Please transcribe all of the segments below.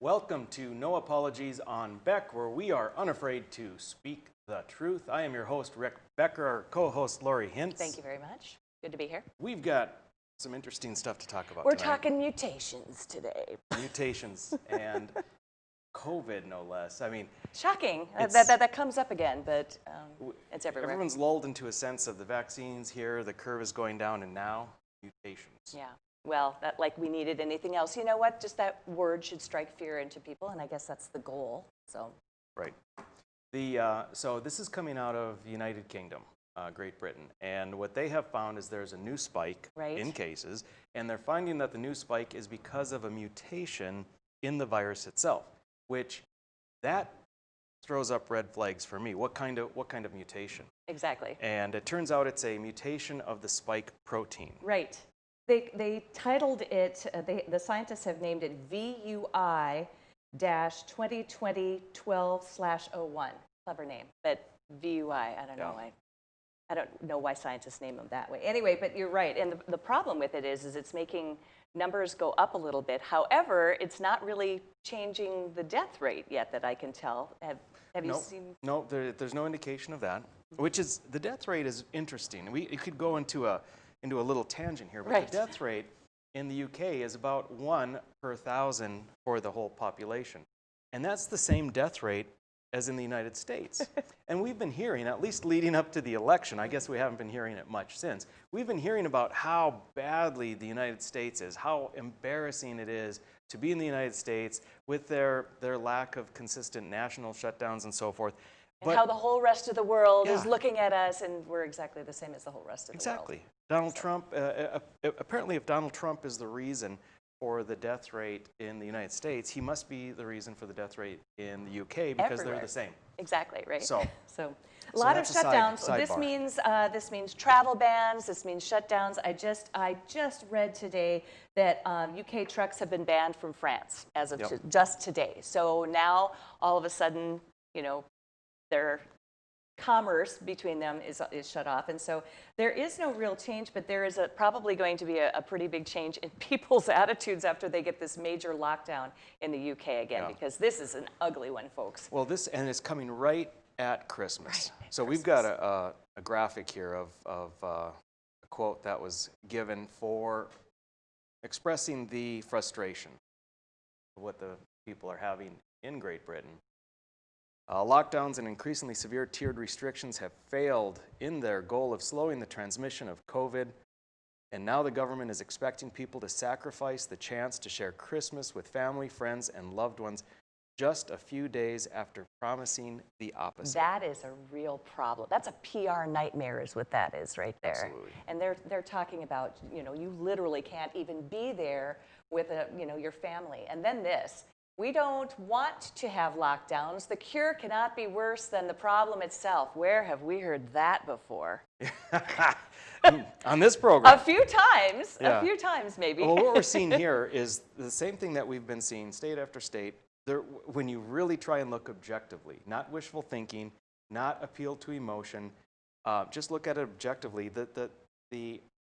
Welcome to No Apologies on Beck, where we are unafraid to speak the truth. I am your host, Rick Becker, our co-host, Lori Hintz. Thank you very much. Good to be here. We've got some interesting stuff to talk about We're tonight. talking mutations today. Mutations and COVID, no less. I mean, Shocking. That comes up again, but it's everywhere. everyone's lulled into a sense of the vaccines here, the curve is going down, and now mutations. Yeah. Well, that like we needed anything else. You know what? Just that word should strike fear into people, and I guess that's the goal. So. Right. So this is coming out of the United Kingdom, Great Britain, and what they have found is there's a new spike in cases, and they're finding that the new spike is because of a mutation in the virus itself, which that throws up red flags for me. What kind of mutation? Exactly. And it turns out it's a mutation of the spike protein. Right. They titled it. The scientists have named it VUI-2020-12/01. Clever name, but VUI. I don't know why. I don't know why scientists name them that way. Anyway, but you're right. And the problem with it is it's making numbers go up a little bit. However, it's not really changing the death rate yet that I can tell. Have you seen? No, there's no indication of that. Which is, the death rate is interesting. It could go into a little tangent here, but the death rate in the UK is about 1 per 1,000 for the whole population. And that's the same death rate as in the United States. And we've been hearing, at least leading up to the election, I guess we haven't been hearing it much since, we've been hearing about how badly the United States is, how embarrassing it is to be in the United States with their lack of consistent national shutdowns and so forth. And how the whole rest of the world is looking at us, and we're exactly the same as the whole rest of the world. Exactly. Donald Trump, apparently if Donald Trump is the reason for the death rate in the United States, he must be the reason for the death rate in the UK because they're the same. Exactly, right. So a lot of shutdowns. sidebar. This means travel bans, this means shutdowns. I just read today that UK trucks have been banned from France as of just today. So now all of a sudden, you know, their commerce between them is shut off, and so there is no real change, but there is probably going to be a pretty big change in people's attitudes after they get this major lockdown in the UK again, because this is an ugly one, folks. Well, and it's coming right at Christmas. Right, so we've got a graphic here of a quote that was given for expressing the frustration of what the people are having in Great Britain. Lockdowns and increasingly severe tiered restrictions have failed in their goal of slowing the transmission of COVID, and now the government is expecting people to sacrifice the chance to share Christmas with family, friends, and loved ones just a few days after promising the opposite. That is a real problem. That's a PR nightmare is what that is right there. Absolutely. And they're talking about, you know, you literally can't even be there with your family. And then this. We don't want to have lockdowns. The cure cannot be worse than the problem itself. Where have we heard that before? On this program. A few times maybe. Well, what we're seeing here is the same thing that we've been seeing state after state. When you really try and look objectively, not wishful thinking, not appeal to emotion, just look at it objectively, the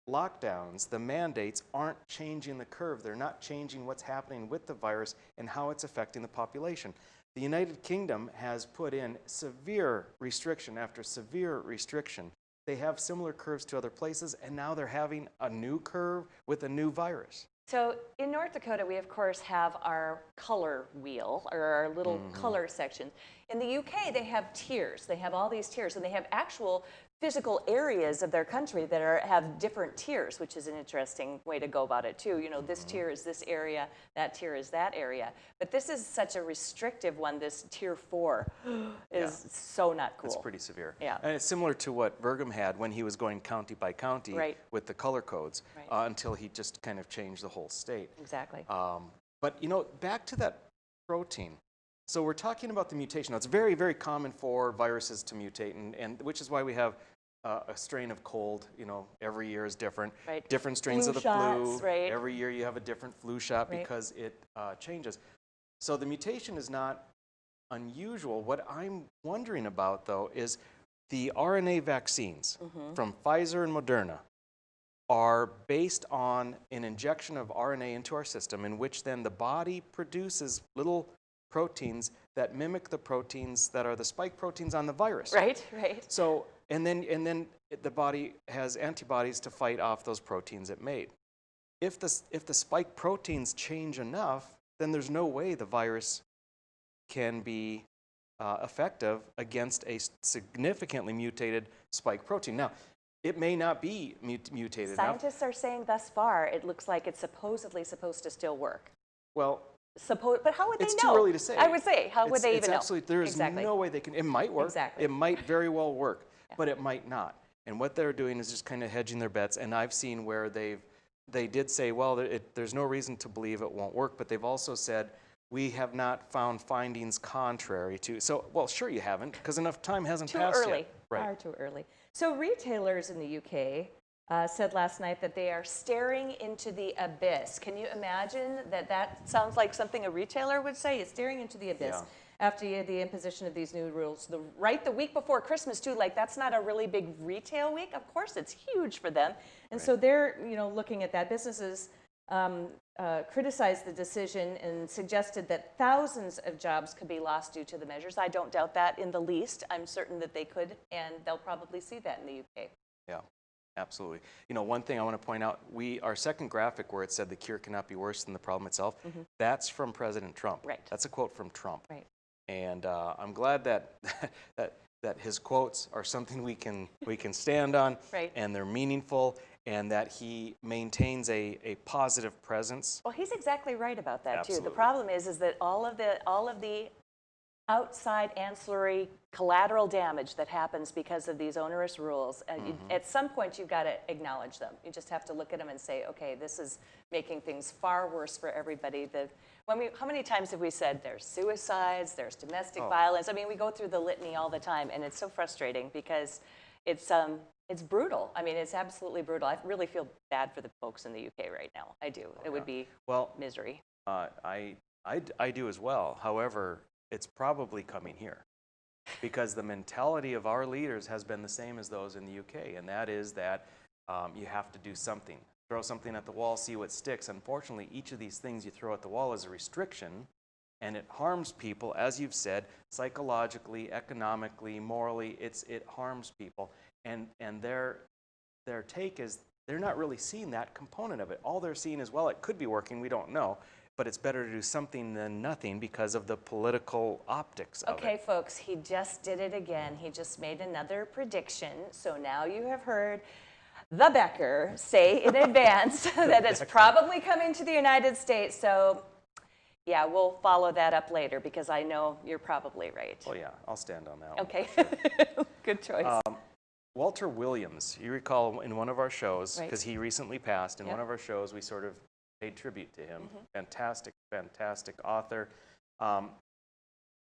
lockdowns, the mandates aren't changing the curve. They're not changing what's happening with the virus and how it's affecting the population. The United Kingdom has put in severe restriction after severe restriction. They have similar curves to other places, and now they're having a new curve with a new virus. So in North Dakota, we of course have our color wheel, or our little color section. In the UK, they have tiers. They have all these tiers, and they have actual physical areas of their country that have different tiers, which is an interesting way to go about it too. You know, this tier is this area, that tier is that area. But this is such a restrictive one, this tier 4 is so not cool. It's pretty severe. Yeah. And it's similar to what Burgum had when he was going county by county with the color codes until he just kind of changed the whole state. Exactly. But, you know, back to that protein. So we're talking about the mutation. Now, it's very, very common for viruses to mutate, and which is why we have a strain of cold, you know, every year is different. Right. Different strains of the shots, flu. Every year you have a different flu shot because it changes. So the mutation is not unusual. What I'm wondering about, though, is the RNA vaccines from Pfizer and Moderna. are based on an injection of RNA into our system, in which then the body produces little proteins that mimic the proteins that are the spike proteins on the virus. Right, right. So, and then the body has antibodies to fight off those proteins it made. If the spike proteins change enough, then there's no way the virus can be effective against a significantly mutated spike protein. Now, it may not be mutated enough. Scientists are saying thus far it looks like it's supposedly supposed to still work. Well, but how would they know? it's too early to say. I would say, how would they even know? There is Exactly. no way they can. It might work. Exactly. It might very well work, but it might not. And what they're doing is just kind of hedging their bets. And I've seen where they did say, well, there's no reason to believe it won't work, but they've also said, we have not found findings contrary to. So, well, sure you haven't, because enough time hasn't passed yet. Too early. Right. Far too early. So retailers in the UK said last night that they are staring into the abyss. Can you imagine that? That sounds like something a retailer would say. It's staring into the abyss. Yeah. After the imposition of these new rules, the week before Christmas too. Like, that's not a really big retail week. Of course, it's huge for them, and so they're looking at that. Businesses criticized the decision and suggested that thousands of jobs could be lost due to the measures. I don't doubt that in the least. I'm certain that they could, and they'll probably see that in the UK. Yeah, absolutely. One thing I want to point out, our second graphic where it said the cure cannot be worse than the problem itself, that's from President Trump. Right. That's a quote from Trump. Right. And I'm glad that that his quotes are something we can stand on, Right. and they're meaningful, and that he maintains a positive presence. Well, he's exactly right about that too. Absolutely. The problem is that all of the outside ancillary collateral damage that happens because of these onerous rules, at some point you've got to acknowledge them. You just have to look at them and say, okay, this is making things far worse for everybody. How many times have we said there's suicides, there's domestic violence? I mean, we go through the litany all the time, and it's so frustrating because it's brutal. I mean, it's absolutely brutal. I really feel bad for the folks in the UK right now. I do. It would be misery. I do as well. However, it's probably coming here, because the mentality of our leaders has been the same as those in the UK, and that is that you have to do something. Throw something at the wall, see what sticks. Unfortunately, each of these things you throw at the wall is a restriction, and it harms people, as you've said, psychologically, economically, morally. It harms people, and their take is they're not really seeing that component of it. All they're seeing is, well, it could be working, we don't know, but it's better to do something than nothing because of the political optics of it. Okay, folks, he just did it again. He just made another prediction. So now you have heard the Becker say in advance that it's probably coming to the United States. So yeah, we'll follow that up later, because I know you're probably right. Oh yeah, I'll stand on that one. Okay, good choice. Walter Williams, you recall in one of our shows, Right. because he recently passed, in Yep. one of our shows we sort of paid tribute to him. Fantastic, fantastic author.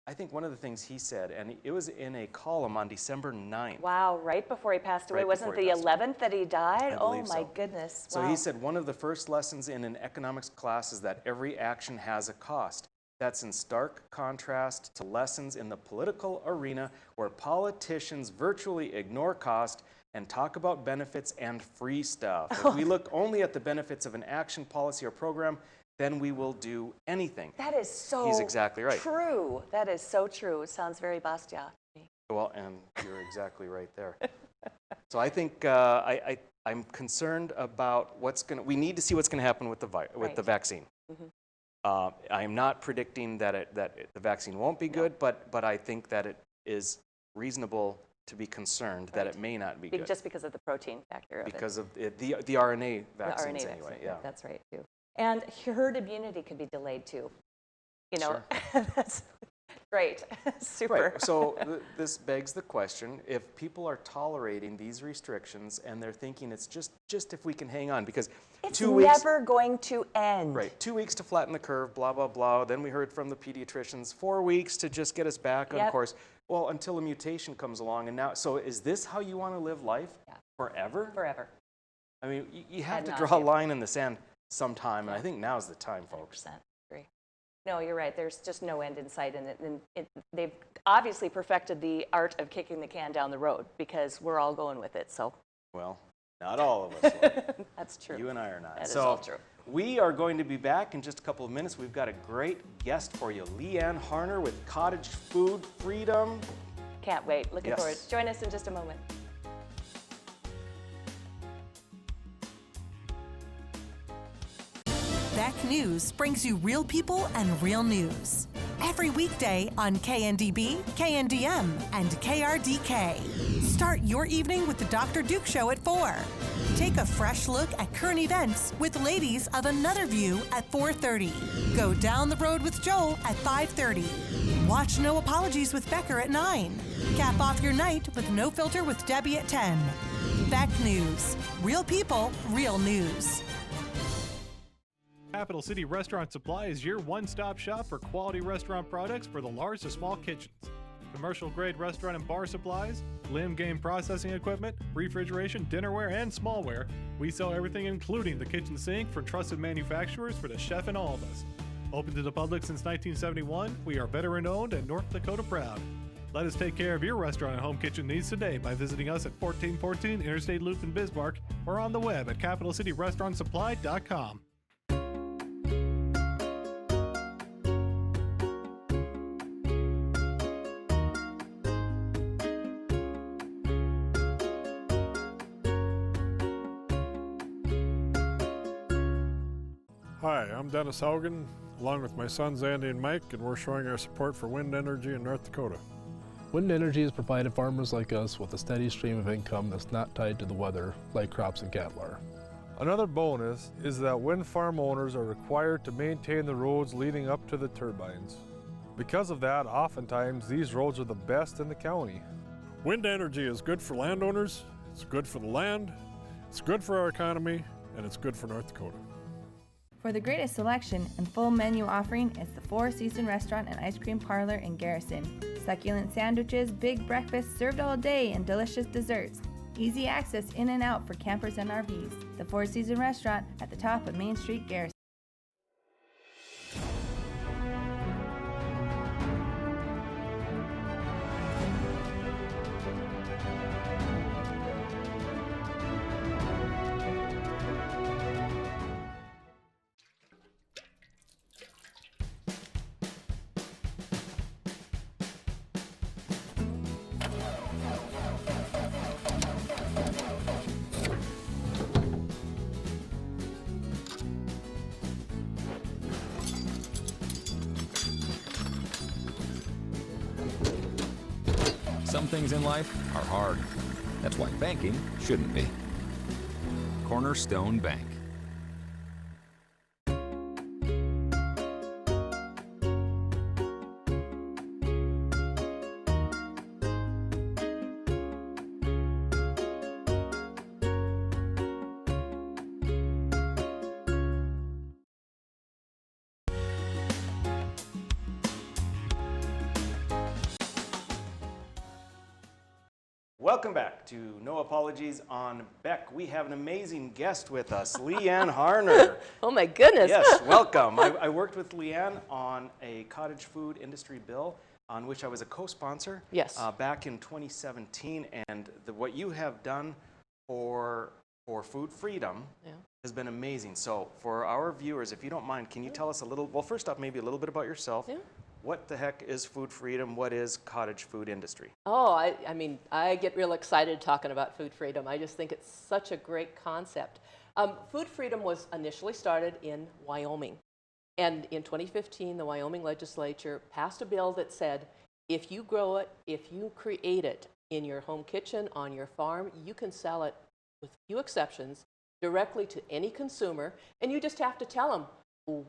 I think one of the things he said, and it was in a column on December 9th. Wow, right before he passed away. Right Wasn't before he the passed away. 11th that he died? I Oh believe my so. goodness. So Wow. he said one of the first lessons in an economics class is that every action has a cost. That's in stark contrast to lessons in the political arena, where politicians virtually ignore cost and talk about benefits and free stuff. If we look only at the benefits of an action, policy, or program, then we will do anything. That is so He's exactly right. true. That is so true. It sounds very Bastiat to me. Well, and you're exactly right there. So I think I'm concerned about we need to see what's going to happen with the Right. vaccine. I am not predicting that the vaccine won't be good, but I think that it is reasonable to be concerned that it may not be good. Just because of the protein factor of Because of the RNA the vaccines RNA anyway. vaccine. Yeah. That's right, too. And herd immunity could be delayed, too. That's great. Super. Right. So this begs the question: if people are tolerating these restrictions and they're thinking it's just if we can hang on, because It's 2 weeks. never going to end. Right, 2 weeks to flatten the curve, blah, blah, blah. Then we heard from the pediatricians, 4 weeks to just get us back on Yep. course. Well, until a mutation comes along. And now, so is this how you want to live life forever? Forever. I mean, you have to Ad draw a nauseam. line in the sand sometime, and I think now's the time, folks. 100%. Agree. No, you're right. There's just no end in sight. And they've obviously perfected the art of kicking the can down the road, because we're all going with it. So Well, Not all of us will. That's true. You and I are not. That is So all true. we are going to be back in just a couple of minutes. We've got a great guest for you, Leanne Harner with Cottage Food Freedom. Can't wait. Looking Yes. forward. Join us in just a moment. Beck News brings you real people and real news. Every weekday on KNDB, KNDM, and KRDK. Start your evening with the Dr. Duke Show at 4. Take a fresh look at current events with Ladies of Another View at 4:30. Go down the road with Joel at 5:30. Watch No Apologies with Becker at 9. Cap off your night with No Filter with Debbie at 10. Beck News. Real people, real news. Capital City Restaurant Supply is your one-stop shop for quality restaurant products for the large to small kitchens. Commercial-grade restaurant and bar supplies, limb game processing equipment, refrigeration, dinnerware, and smallware. We sell everything including the kitchen sink from trusted manufacturers for the chef and all of us. Open to the public since 1971, we are veteran-owned and North Dakota proud. Let us take care of your restaurant and home kitchen needs today by visiting us at 1414 Interstate Loop in Bismarck or on the web at capitalcityrestaurantsupply.com. Hi, I'm Dennis Haugen, along with my sons Andy and Mike, and we're showing our support for wind energy in North Dakota. Wind energy has provided farmers like us with a steady stream of income that's not tied to the weather like crops and cattle are. Another bonus is that wind farm owners are required to maintain the roads leading up to the turbines. Because of that, oftentimes these roads are the best in the county. Wind energy is good for landowners, it's good for the land, it's good for our economy, and it's good for North Dakota. For the greatest selection and full menu offering is the Four Season Restaurant and Ice Cream Parlor in Garrison. Succulent sandwiches, big breakfasts served all day, and delicious desserts. Easy access in and out for campers and RVs. The Four Season Restaurant at the top of Main Street, Garrison. Some things in life are hard. That's why banking shouldn't be. Cornerstone Bank. Welcome back to No Apologies on Beck. We have an amazing guest with us, Leanne Harner. Oh my goodness. Yes, welcome. I worked with Leanne on a cottage food industry bill on which I was a co-sponsor Yes. back in 2017. And what you have done for food freedom has been amazing. So for our viewers, if you don't mind, can you tell us a little, well, first off, maybe a little bit about yourself. Yeah. What the heck is food freedom? What is cottage food industry? Oh, I mean, I get real excited talking about food freedom. I just think it's such a great concept. Food freedom was initially started in Wyoming. And in 2015, the Wyoming legislature passed a bill that said, if you grow it, if you create it in your home kitchen, on your farm, you can sell it, with few exceptions, directly to any consumer. And you just have to tell them,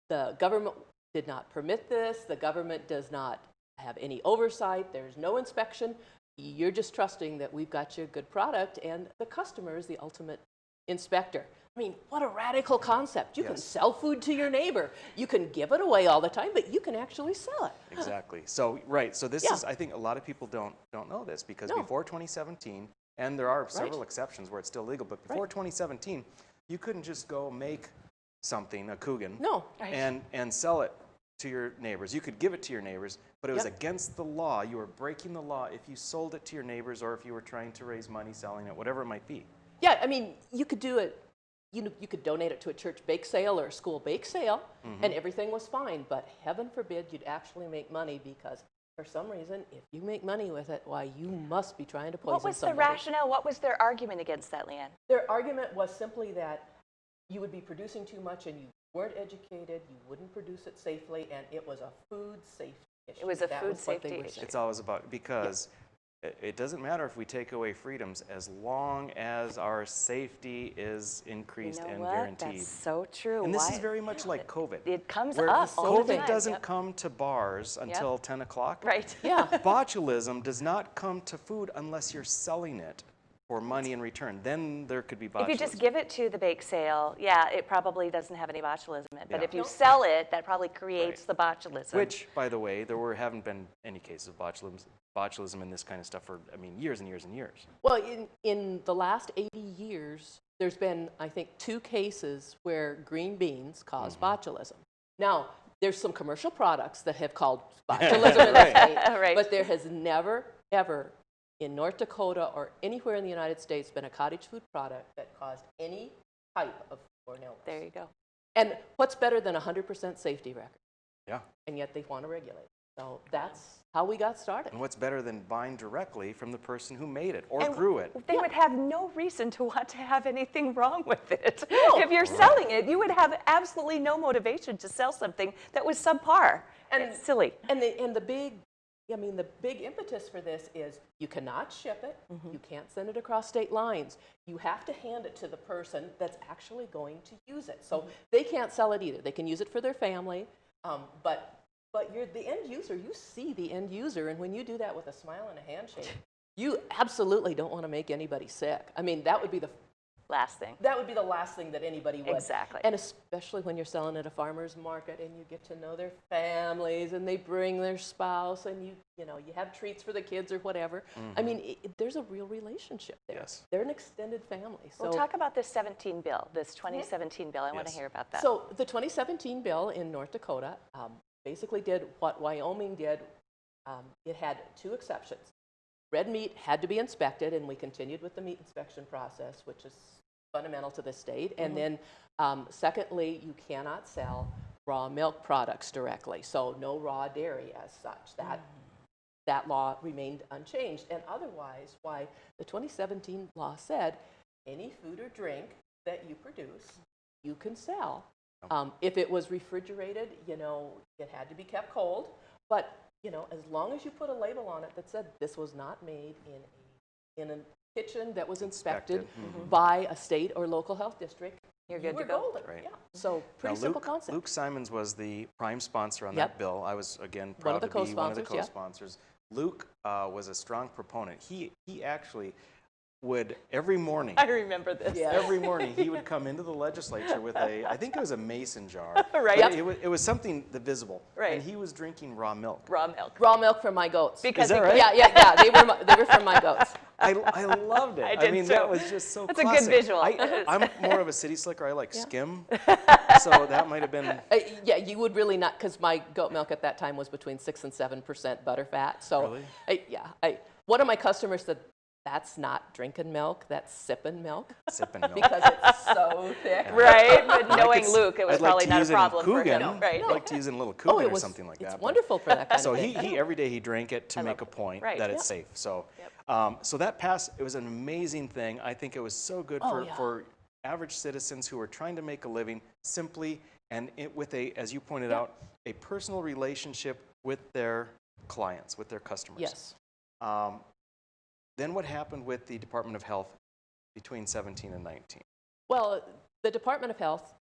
the government did not permit this, the government does not have any oversight, there's no inspection, you're just trusting that we've got you a good product and the customer is the ultimate inspector. I mean, what a radical concept. You can sell food to your neighbor, you can give it away all the time, but you can actually sell it. Exactly. So, right, so this is, I think a lot of people don't know this because before 2017, and there are several exceptions where it's still legal, but before 2017, you couldn't just go make something, a Coogan, and sell it to your neighbors. You could give it to your neighbors, but it was against the law. You were breaking the law if you sold it to your neighbors or if you were trying to raise money selling it, whatever it might be. Yeah, I mean, you could do it, you could donate it to a church bake sale or a school bake sale, and everything was fine. But heaven forbid you'd actually make money, because for some reason, if you make money with it, why, you must be trying to poison What was somebody. the rationale? What was their argument against that, Leanne? Their argument was simply that you would be producing too much and you weren't educated, you wouldn't produce it safely, and it was a food safety issue. It was a That food was what they safety were issue. saying. It's always about, because it doesn't matter if we take away freedoms as long as our safety is increased You know and what? guaranteed. That's so true. And this Why- is very much like COVID. It comes where up all the COVID time. doesn't Yep. come to bars until 10 o'clock. Right. Yeah. Botulism does not come to food unless you're selling it for money in return. Then there could be botulism. If you just give it to the bake sale, yeah, it probably doesn't have any botulism in it. But Yeah. if you sell it, that probably creates the botulism. Which, by the way, haven't been any cases of botulism in this kind of stuff for, I mean, years and years and years. Well, in the last 80 years, there's been, I think, 2 cases where green beans cause botulism. Now, there's some commercial products that have caused botulism in the state, Right. but there has never, ever in North Dakota or anywhere in the United States been a cottage food product that caused any type of foodborne illness. There you go. And what's better than a 100% safety record? Yeah. And yet they want to regulate. So that's how we got started. And what's better than buying directly from the person who made it or And grew it? They would have no reason to want to have anything wrong with it. If you're selling it, you would have absolutely no motivation to sell something that was subpar. And- It's silly. And the big impetus for this is you cannot ship it, you can't send it across state lines. You have to hand it to the person that's actually going to use it. So they can't sell it either. They can use it for their family, but you're the end user. You see the end user, and when you do that with a smile and a handshake, you absolutely don't want to make anybody sick. I mean, that would be the Last thing. last thing that anybody would. Exactly. And especially when you're selling at a farmer's market and you get to know their families and they bring their spouse and you have treats for the kids or whatever. I mean, there's a real relationship there. Yes. They're an extended family. So, We'll talk about this 17 bill, this 2017 bill. I want to Yes. hear about that. so the 2017 bill in North Dakota basically did what Wyoming did. It had 2 exceptions. Red meat had to be inspected, and we continued with the meat inspection process, which is fundamental to the state. And then secondly, you cannot sell raw milk products directly, so no raw dairy as such. That law remained unchanged. And otherwise, why the 2017 law said any food or drink that you produce, you can sell. If it was refrigerated, it had to be kept cold, but as long as you put a label on it that said this was not made in a kitchen that was inspected by a state or local health district, You're good you were to go. golden. Right. Yeah. So pretty Now, simple concept. Luke Simons was the prime sponsor on Yep. that bill. I was, again, One of proud the to be one of the co-sponsors, yeah. co-sponsors. Luke was a strong proponent. He actually would, every morning, I remember this. Yeah. every morning, he would come into the legislature with I think it was a mason jar. Right. But it was something visible. Right. And he was drinking raw milk. Raw milk. Raw milk from my goats. Because Is that it- right? Yeah. They were from my goats. I loved it. I did mean, too. that was just so That's a good classic. visual. I'm more of a city slicker. I like skim. So that might have been, Yeah, you would really not, because my goat milk at that time was between 6 and 7% butterfat. So, Really? one of my customers said, "That's not drinking milk, that's sipping milk," sipping milk. because it's so thick. Right, but I knowing could- Luke, it was I'd like probably to not a use it in problem for Coogan. him. Right. I'd like to use it in a little Coogan it or was, something like it's that. but- wonderful for that kind So of thing. he every day he drank it to make a love it. point Right. that it's Yeah. safe. So, so that passed. It was an amazing thing. I think it was so good for average citizens who are trying to make a living simply and with as you pointed out, a personal relationship with their clients, with their customers. Yes. Then what happened with the Department of Health between 17 and 19? Well, the Department of Health,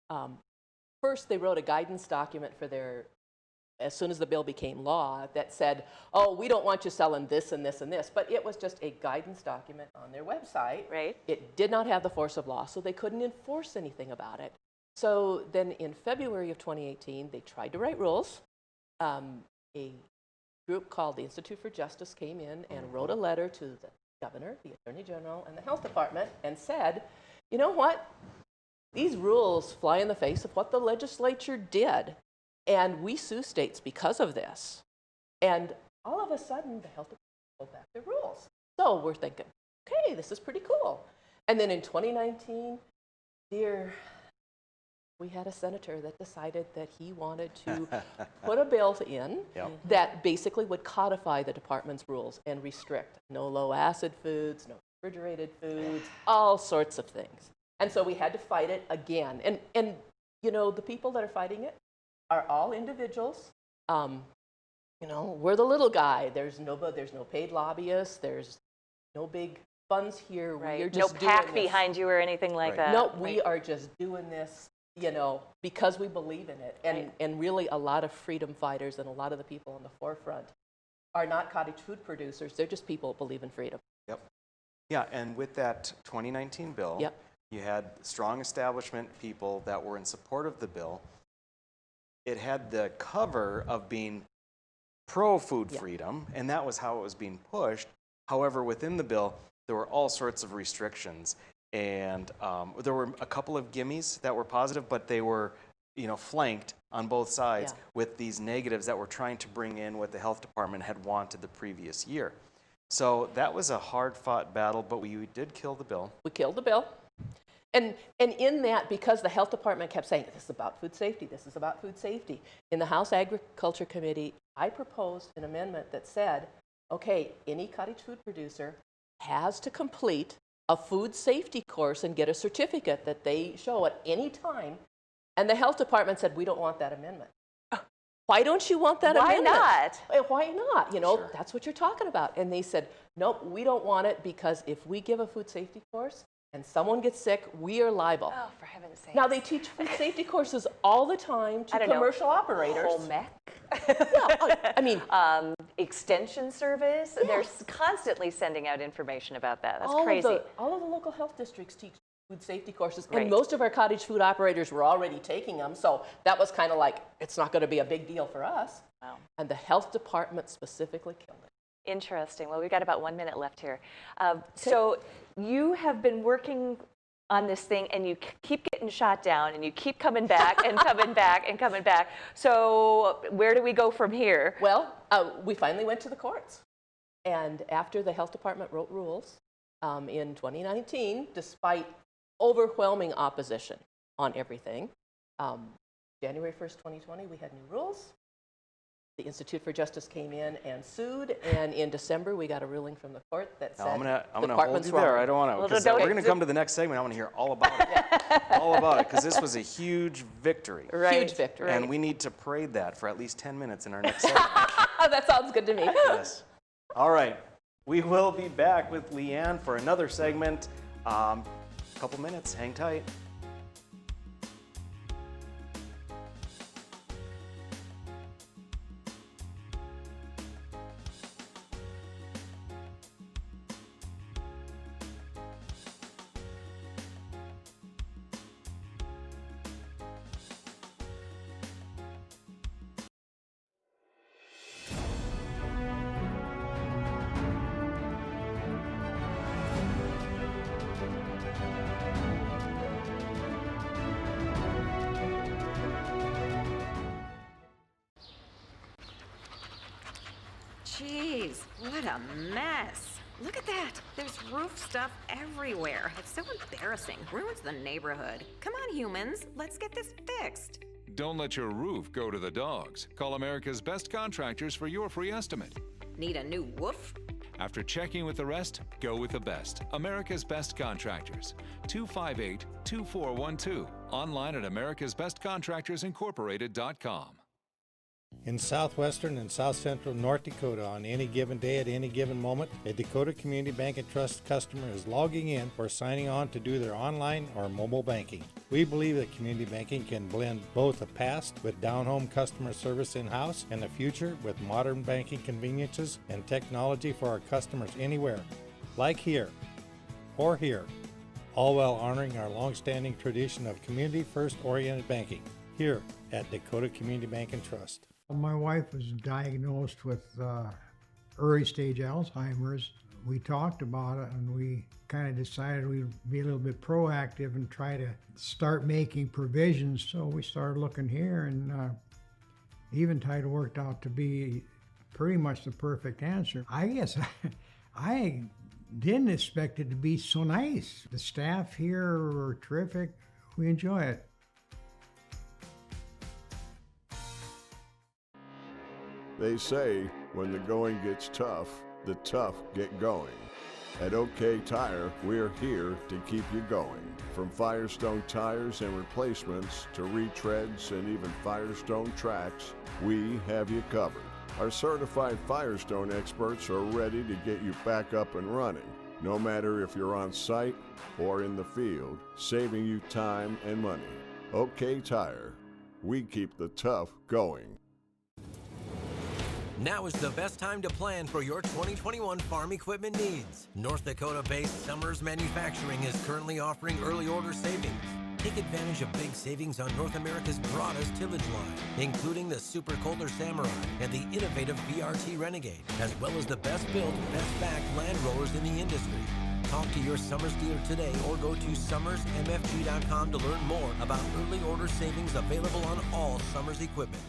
first they wrote a guidance document for as soon as the bill became law, that said, oh, we don't want you selling this and this and this. But it was just a guidance document on their website. Right. It did not have the force of law, so they couldn't enforce anything about it. So then in February of 2018, they tried to write rules. A group called the Institute for Justice came in and wrote a letter to the governor, the attorney general, and the health department and said, you know what? These rules fly in the face of what the legislature did, and we sue states because of this. And all of a sudden, the health department pulled back their rules. So we're thinking, okay, this is pretty cool. And then in 2019, we had a senator that decided that he wanted to put a bill in that basically would codify the department's rules and restrict no low-acid foods, no refrigerated foods, all sorts of things. And so we had to fight it again. And you know, the people that are fighting it are all individuals. You know, we're the little guy. There's no paid lobbyists. There's no big funds here. Right. We're No just doing PAC this. behind you or anything like that. No, we are just doing this, you know, because we believe in it. And really a lot of freedom fighters and a lot of the people on the forefront are not cottage food producers. They're just people who believe in freedom. Yep. Yeah, and with that 2019 bill, you had strong establishment people that were in support of the bill. It had the cover of being pro-food freedom, and that was how it was being pushed. However, within the bill, there were all sorts of restrictions, and there were a couple of gimmies that were positive, but they were, you know, flanked on both sides with these negatives that were trying to bring in what the health department had wanted the previous year. So that was a hard-fought battle, but we did kill the bill. We killed the bill. And in that, because the health department kept saying, this is about food safety, this is about food safety, in the House Agriculture Committee, I proposed an amendment that said, okay, any cottage food producer has to complete a food safety course and get a certificate that they show at any time. And the health department said, we don't want that amendment. Why don't you want that amendment? Why not? Why not? You know, that's what you're talking about. And they said, nope, we don't want it because if we give a food safety course and someone gets sick, we are liable. Oh, for heaven's sake. Now, they teach food safety courses all the time to commercial operators. Home ec? I mean, Extension service? They're constantly sending out information about that. That's all crazy. All of the local health districts teach food safety courses, Right. and most of our cottage food operators were already taking them, so that was kind of like, it's not going to be a big deal for us. Wow. And the health department specifically killed it. Interesting. Well, we've got about 1 minute left here. So you have been working on this thing, and you keep getting shot down, and you keep coming back and coming back and coming back. So where do we go from here? Well, we finally went to the courts. And after the health department wrote rules in 2019, despite overwhelming opposition on everything, January 1st, 2020, we had new rules. The Institute for Justice came in and sued, and in December we got a ruling from the court that said I'm gonna hold department's you there. wrong. I don't want to, because we're going to come to the next segment. I want to hear all about it, all about it, because this was a huge victory. Huge victory. And we need to parade that for at least 10 minutes in our next segment. That sounds good to me. Yes. All right. We will be back with Leanne for another segment. Couple minutes. Hang tight. Jeez, what a mess. Look at that. There's roof stuff everywhere. It's so embarrassing. Ruins the neighborhood. Come on, humans. Let's get this fixed. Don't let your roof go to the dogs. Call America's Best Contractors for your free estimate. Need a new woof? After checking with the rest, go with the best. America's Best Contractors. 258-2412. Online at americasbestcontractorsincorporated.com. In southwestern and south central North Dakota, on any given day at any given moment, a Dakota Community Bank and Trust customer is logging in or signing on to do their online or mobile banking. We believe that community banking can blend both the past with down-home customer service in-house and the future with modern banking conveniences and technology for our customers anywhere, like here or here, all while honoring our long-standing tradition of community-first oriented banking here at Dakota Community Bank and Trust. My wife was diagnosed with early stage Alzheimer's. We talked about it and we kind of decided we'd be a little bit proactive and try to start making provisions. So we started looking here, and Eventide worked out to be pretty much the perfect answer. I guess I didn't expect it to be so nice. The staff here are terrific. We enjoy it. They say when the going gets tough, the tough get going. At OK Tire, we're here to keep you going. From Firestone tires and replacements to retreads and even Firestone tracks, we have you covered. Our certified Firestone experts are ready to get you back up and running, no matter if you're on site or in the field, saving you time and money. OK Tire, we keep the tough going. Now is the best time to plan for your 2021 farm equipment needs. North Dakota-based Summers Manufacturing is currently offering early order savings. Take advantage of big savings on North America's broadest tillage line, including the Super Kohler Samurai and the innovative VRT Renegade, as well as the best built, best backed land rollers in the industry. Talk to your Summers dealer today or go to summersmfg.com to learn more about early order savings available on all Summers equipment.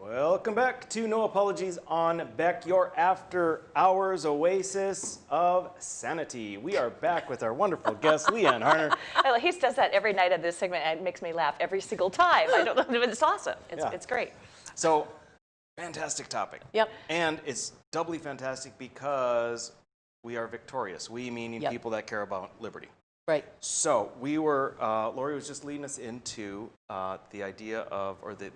Welcome back to No Apologies on Beck, your after-hours oasis of sanity. We are back with our wonderful guest, Leanne Harner. He does that every night of this segment, and it makes me laugh every single time. I don't know, but it's awesome. It's great. So, fantastic topic. Yep. And it's doubly fantastic because we are victorious. We meaning people that care about liberty. Right. So we were, Lori was just leading us into the idea of, or the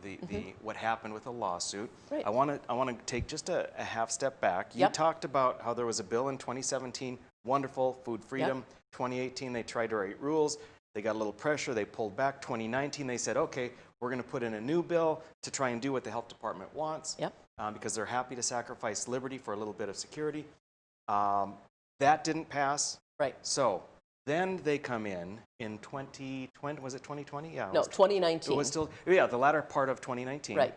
what happened with the lawsuit. Right. I want to take just a half step back. You talked about how there was a bill in 2017, wonderful, food freedom. 2018, they tried to write rules. They got a little pressure. They pulled back. 2019, they said, okay, we're going to put in a new bill to try and do what the health department wants. Because they're happy to sacrifice liberty for a little bit of security. That didn't pass. Right. So then they come in 2020, was it 2020? Yeah. No, 2019. It was still, the latter part of 2019. Right.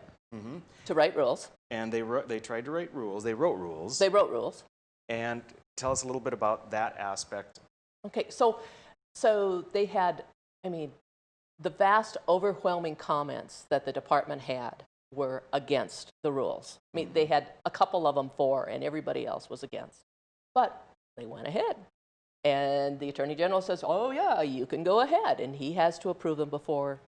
To write rules. And they tried to write rules. They wrote rules. They wrote rules. And tell us a little bit about that aspect. Okay, so they had, the vast, overwhelming comments that the department had were against the rules. They had a couple of them for, and everybody else was against. But they went ahead. And the Attorney General says, oh yeah, you can go ahead. And he has to approve them before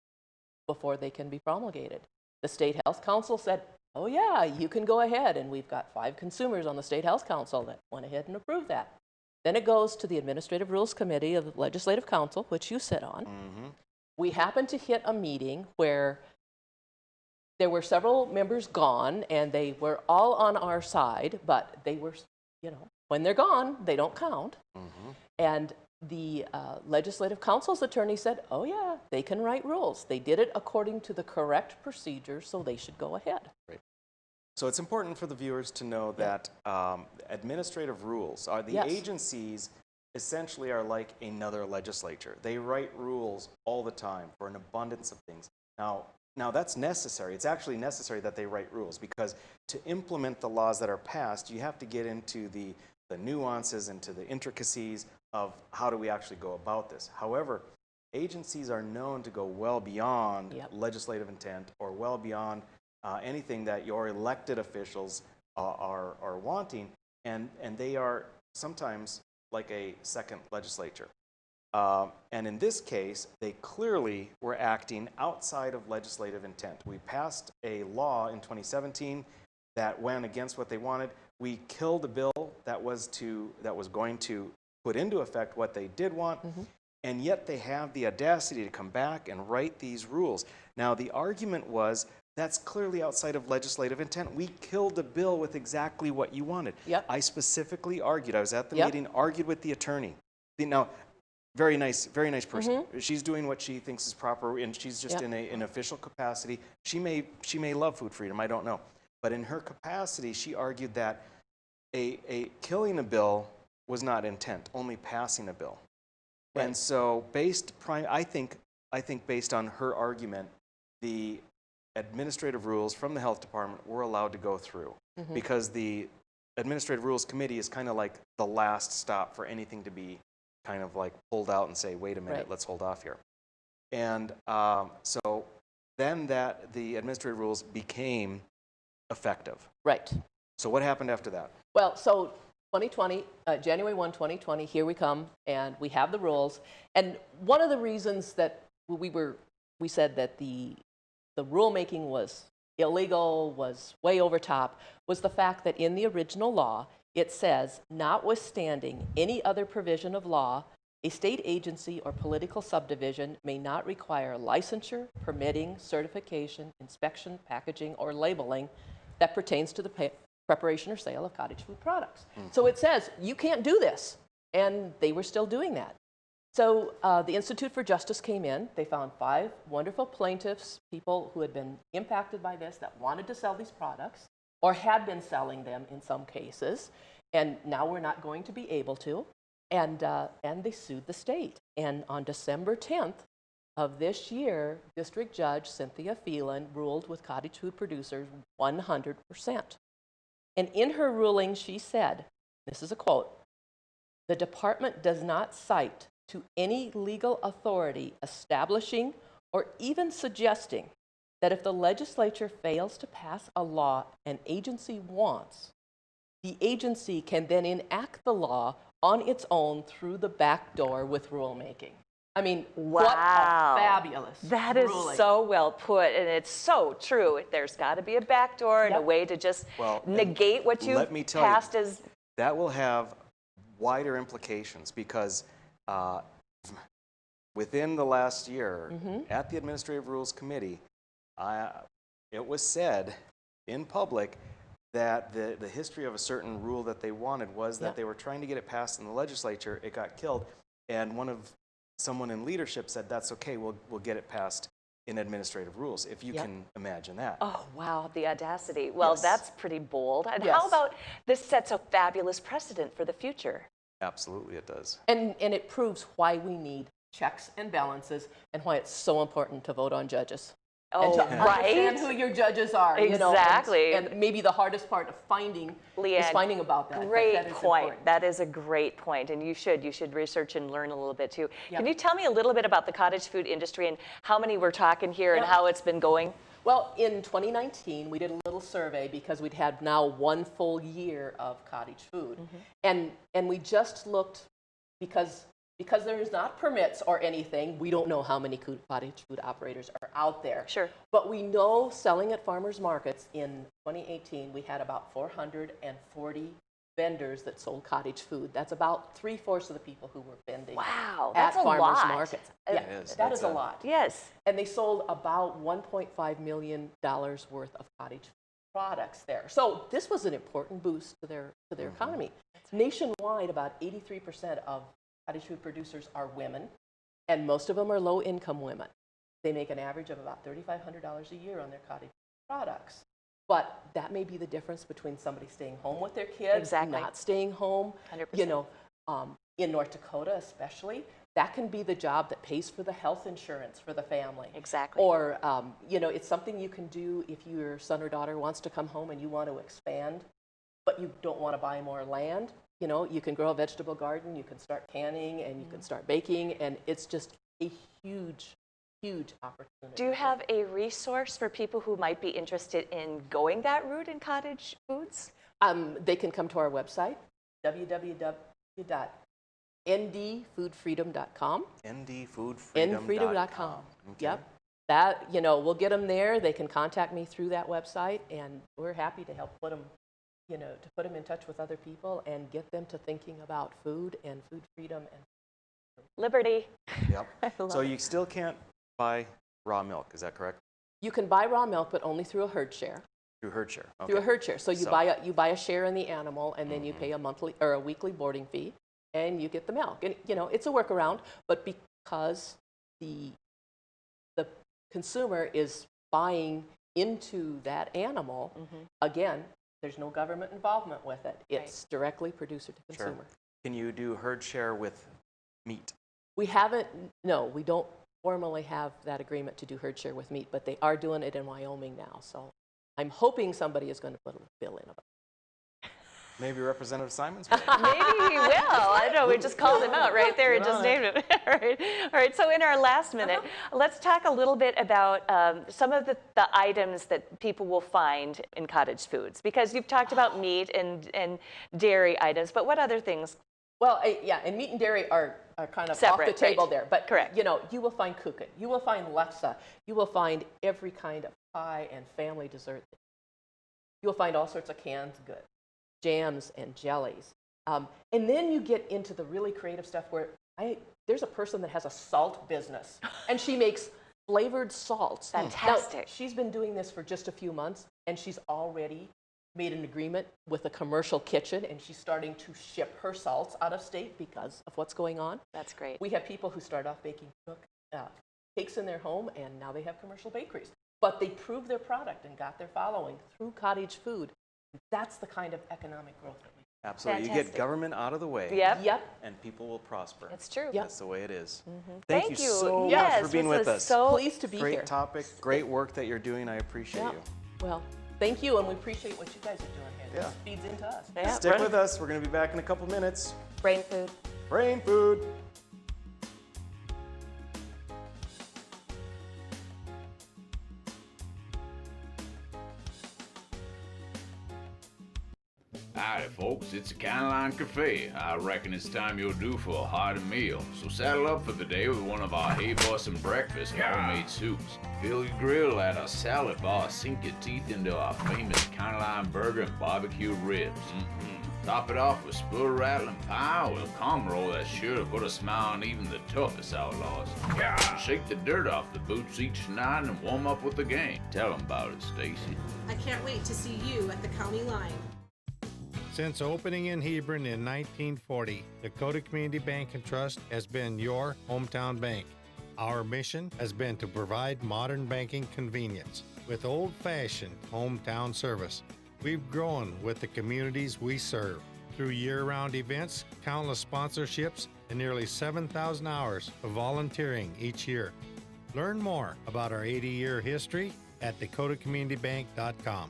they can be promulgated. The State Health Council said, oh yeah, you can go ahead. And we've got 5 consumers on the State Health Council that went ahead and approved that. Then it goes to the Administrative Rules Committee of the Legislative Council, which you sit on. We happened to hit a meeting where there were several members gone, and they were all on our side, but they were, when they're gone, they don't count. And the Legislative Council's attorney said, oh yeah, they can write rules. They did it according to the correct procedure, so they should go ahead. Right. So it's important for the viewers to know that administrative rules are the agencies essentially are like another legislature. They write rules all the time for an abundance of things. Now that's necessary. It's actually necessary that they write rules because to implement the laws that are passed, you have to get into the nuances, into the intricacies of how do we actually go about this. However, agencies are known to go well beyond legislative intent or well beyond anything that your elected officials are wanting, and they are sometimes like a second legislature. And in this case, they clearly were acting outside of legislative intent. We passed a law in 2017 that went against what they wanted. We killed a bill that was going to put into effect what they did want, and yet they have the audacity to come back and write these rules. Now, the argument was that's clearly outside of legislative intent. We killed a bill with exactly what you wanted. I specifically argued. I was at the meeting, argued with the attorney. Now, very nice person. She's doing what she thinks is proper, and she's just in an official capacity. She may love food freedom. I don't know. But in her capacity, she argued that a killing a bill was not intent, only passing a bill. Right. And so, I think based on her argument, the administrative rules from the health department were allowed to go through because the Administrative Rules Committee is kind of like the last stop for anything to be kind of like pulled out and say, wait a minute, let's hold off here. And so then the administrative rules became effective. Right. So what happened after that? Well, so 2020, January 1, 2020, here we come, and we have the rules. And one of the reasons that we said that the rulemaking was illegal, was way over top, was the fact that in the original law, it says, notwithstanding any other provision of law, a state agency or political subdivision may not require licensure, permitting, certification, inspection, packaging, or labeling that pertains to the preparation or sale of cottage food products. So it says, you can't do this. And they were still doing that. So the Institute for Justice came in. They found 5 wonderful plaintiffs, people who had been impacted by this that wanted to sell these products or had been selling them in some cases. And now we're not going to be able to. And they sued the state. And on December 10th of this year, District Judge Cynthia Phelan ruled with cottage food producers 100%. And in her ruling, she said, this is a quote, "The department does not cite to any legal authority establishing or even suggesting that if the legislature fails to pass a law an agency wants, the agency can then enact the law on its own through the back door with rulemaking." I mean, what a fabulous That is ruling. so well put, and it's so true. There's got to be a back door and a way to just negate what you let me tell passed you, as. that will have wider implications because within the last year, at the Administrative Rules Committee, it was said in public that the history of a certain rule that they wanted was that they were trying to get it passed in the legislature, it got killed, and someone in leadership said, that's okay, we'll get it passed in administrative rules, if you can imagine that. Oh, wow, the audacity. Well, Yes. that's pretty bold. And Yes. how about this sets a fabulous precedent for the future? Absolutely, it does. And it proves why we need checks and balances and why it's so important to vote on judges. And to understand who your judges are. Exactly. You know, and maybe the hardest part of finding is finding about that. Great that is point. important. That is a great point, and you should research and learn a little bit too. Yep. Can you tell me a little bit about the cottage food industry and how many we're talking here and how it's been going? Well, in 2019, we did a little survey because we'd had now 1 full year of cottage food. And we just looked, because there's not permits or anything, we don't know how many cottage food operators are out there. Sure. But we know selling at farmers markets in 2018, we had about 440 vendors that sold cottage food. That's about 3/4 of the people who were vending Wow, at that's a farmers lot. markets. It Yeah, is. that That's is a lot. Yes. And they sold about $1.5 million worth of cottage products there. So this was an important boost to their economy. Nationwide, about 83% of cottage food producers are women, and most of them are low-income women. They make an average of about $3,500 a year on their cottage products. But that may be the difference between somebody staying home with their kids, not staying home. 100%. You know, in North Dakota especially, that can be the job that pays for the health insurance for the family. Exactly. Or, you know, it's something you can do if your son or daughter wants to come home and you want to expand, but you don't want to buy more land. You know, you can grow a vegetable garden, you can start canning, and you can start baking, and it's just a huge, huge opportunity. Do you have a resource for people who might be interested in going that route in cottage foods? They can come to our website, www.ndfoodfreedom.com. ndfoodfreedom.com. Okay. Yep. That, you know, we'll get them there. They can contact me through that website, and we're happy to help put them, you know, to put them in touch with other people and get them to thinking about food and food freedom and liberty. Yep. So you still can't buy raw milk, is that correct? You can buy raw milk, but only through a herd share. Through herd share. Okay. Through a herd share. So you buy a share in the animal, and then you pay a monthly or a weekly boarding fee, and you get the milk. And you know, it's a workaround, but because the consumer is buying into that animal, again, there's no government involvement with it. It's directly producer to consumer. Can you do herd share with meat? We haven't, no, we don't formally have that agreement to do herd share with meat, but they are doing it in Wyoming now. So I'm hoping somebody is going to put a bill in about it. Maybe Representative Simons. Maybe he will. I don't know. We just called him out right there and Get just on named him. All right. So in our last minute, let's talk a little bit about some of the items that people will find in cottage foods, because you've talked about meat and dairy items, but what other things? Well, yeah, and meat and dairy are kind of Separate, off the table right. there. But, Correct. you know, you will find kuchen, you will find lefse, you will find every kind of pie and family dessert. You'll find all sorts of canned goods, jams and jellies. And then you get into the really creative stuff where there's a person that has a salt business, and she makes flavored salts. Fantastic. Now, she's been doing this for just a few months, and she's already made an agreement with a commercial kitchen, and she's starting to ship her salts out of state because of what's going on. That's great. We have people who start off baking cakes in their home, and now they have commercial bakeries. But they proved their product and got their following through cottage food. That's the kind of economic growth that we have. Absolutely. You Fantastic. get government out of the way. Yep. And people will prosper. That's true. That's the way it is. Thank Thank you you. so Yes, much for being this with is us. so Pleased to be here. Great topic, great work that you're doing. I appreciate Yeah. you. Well, thank you, and we appreciate what you guys are doing here. Yeah. This feeds into us. Yeah, Stick run- with us. We're going to be back in a couple minutes. brain food. Brain food. Howdy, folks. It's the Caroline Cafe. I reckon it's time you're due for a hearty meal. So saddle up for the day with one of our Hay Bussin' breakfast homemade soups. Fill your grill at our salad bar. Sink your teeth into our famous Caroline burger and barbecue ribs. Top it off with spoon rattling pie with a comb roll that's sure to put a smile on even the toughest outlaws. Shake the dirt off the boots each night and warm up with the gang. Tell 'em about it, Stacy. I can't wait to see you at the county line. Since opening in Hebron in 1940, Dakota Community Bank and Trust has been your hometown bank. Our mission has been to provide modern banking convenience with old-fashioned hometown service. We've grown with the communities we serve through year-round events, countless sponsorships, and nearly 7,000 hours of volunteering each year. Learn more about our 80-year history at dakotacommunitybank.com.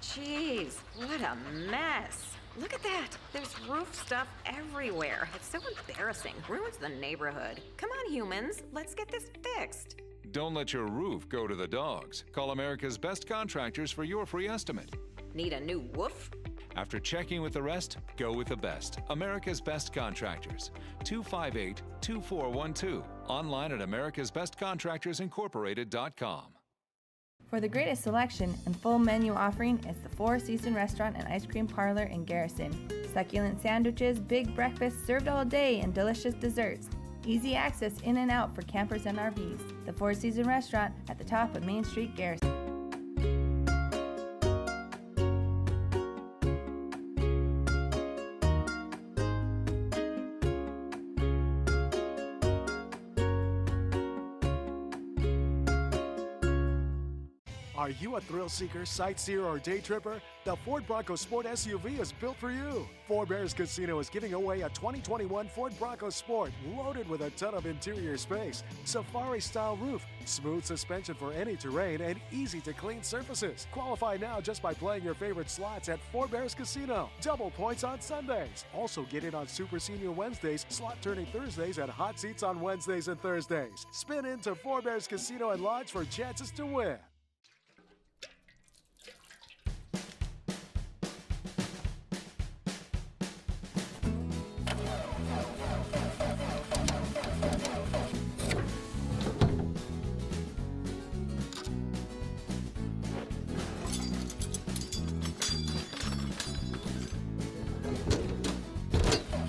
Jeez, what a mess. Look at that. There's roof stuff everywhere. It's so embarrassing. Ruins the neighborhood. Come on, humans. Let's get this fixed. Don't let your roof go to the dogs. Call America's Best Contractors for your free estimate. Need a new woof? After checking with the rest, go with the best. America's Best Contractors. 258-2412. Online at americasbestcontractorsincorporated.com. For the greatest selection and full menu offering is the Four Seasons Restaurant and Ice Cream Parlor in Garrison. Succulent sandwiches, big breakfasts served all day, and delicious desserts. Easy access in and out for campers and RVs. The Four Seasons Restaurant at the top of Main Street, Garrison. Are you a thrill seeker, sightseer, or day tripper? The Ford Bronco Sport SUV is built for you. Four Bears Casino is giving away a 2021 Ford Bronco Sport loaded with a ton of interior space, safari-style roof, smooth suspension for any terrain, and easy-to-clean surfaces. Qualify now just by playing your favorite slots at Four Bears Casino. Double points on Sundays. Also get in on Super Senior Wednesdays, slot turning Thursdays, and hot seats on Wednesdays and Thursdays. Spin into Four Bears Casino and Lodge for chances to win.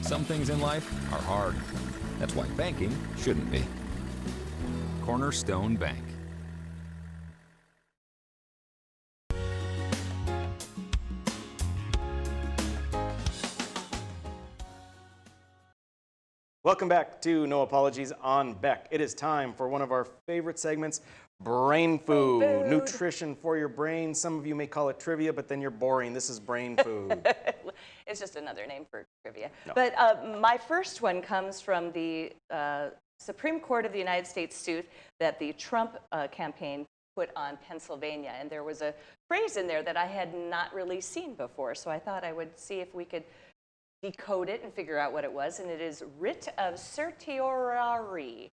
Some things in life are hard. That's why banking shouldn't be. Cornerstone Bank. Welcome back to No Apologies on Beck. It is time for one of our favorite segments, Brain food, nutrition for your brain. Some of you may call it trivia, but then you're boring. This is brain food. It's just another name for trivia. No. But my first one comes from the Supreme Court of the United States suit that the Trump campaign put on Pennsylvania. And there was a phrase in there that I had not really seen before. So I thought I would see if we could decode it and figure out what it was. And it is writ of certiorari.